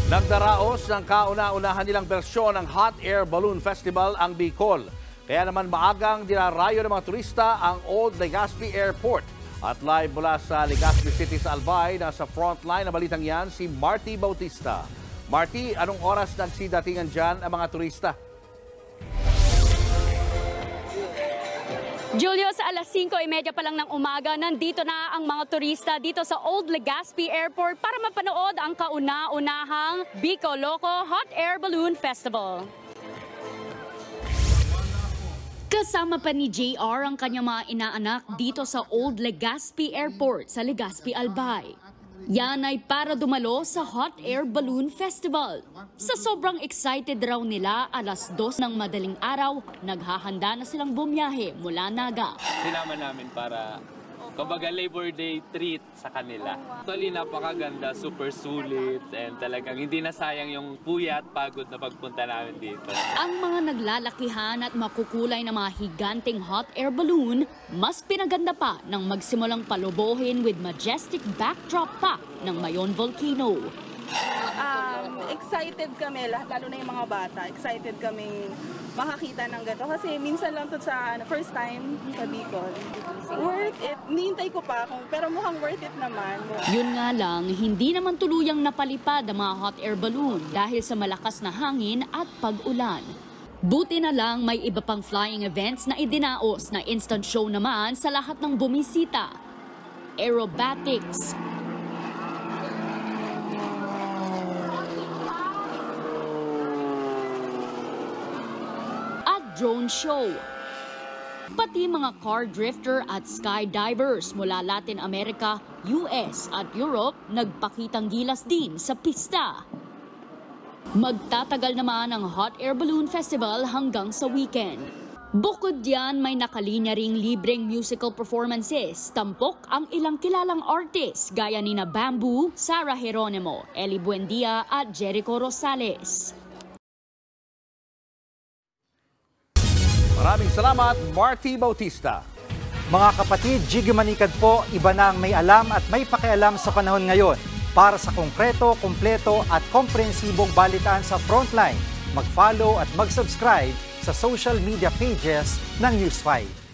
Nagdaraos ng kauna-unahan nilang bersyon ng Hot Air Balloon Festival ang Bicol. Kaya naman maagang dinarayo ng mga turista ang Old Legazpi Airport. At live mula sa Legazpi City sa Albay, nasa frontline na balitang yan si Marty Bautista. Marty, anong oras nagsidatingan dyan ang mga turista? Julio, sa alas 5:30 pa lang ng umaga, nandito na ang mga turista dito sa Old Legazpi Airport para mapanood ang kauna-unahang Bicol Loco Hot Air Balloon Festival. Kasama pa ni JR ang kanyang mga inaanak dito sa Old Legazpi Airport sa Legazpi, Albay. Yan ay para dumalo sa Hot Air Balloon Festival. Sa sobrang excited raw nila, alas 2 ng madaling araw, naghahanda na silang bumiyahe mula Naga. Sinama namin para, kumbaga, Labor Day treat sa kanila. Actually, napakaganda, super sulit, and talagang hindi nasayang yung puyat, pagod na pagpunta namin dito. Ang mga naglalakihan at makukulay na mga higanteng hot air balloon, mas pinaganda pa ng magsimulang palubohin with majestic backdrop pa ng Mayon Volcano. Excited kami, lalo na yung mga bata. Excited kaming makakita ng gato kasi minsan lang to sa first time sa Bicol. Worth it. Nihintay ko pa pero mukhang worth it naman. Yun nga lang, hindi naman tuluyang napalipad ang mga hot air balloon dahil sa malakas na hangin at pag-ulan. Buti na lang may iba pang flying events na idinaos na instant show naman sa lahat ng bumisita. Aerobatics, drone show. Pati mga car drifter at skydivers mula Latin America, US at Europe nagpakitang gilas din sa pista. Magtatagal naman ang Hot Air Balloon Festival hanggang sa weekend. Bukod diyan, may nakalinya ring libreng musical performances. Tampok ang ilang kilalang artists gaya ni na Bamboo, Sarah Geronimo, Eli Buendia at Jericho Rosales. Maraming salamat, Marty Bautista. Mga kapatid, Jiggy Manikad po, iba na ang may alam at may pakialam sa panahon ngayon. Para sa konkreto, kumpleto at komprehensibong balitaan sa Frontline, mag-follow at mag-subscribe sa social media pages ng News 5.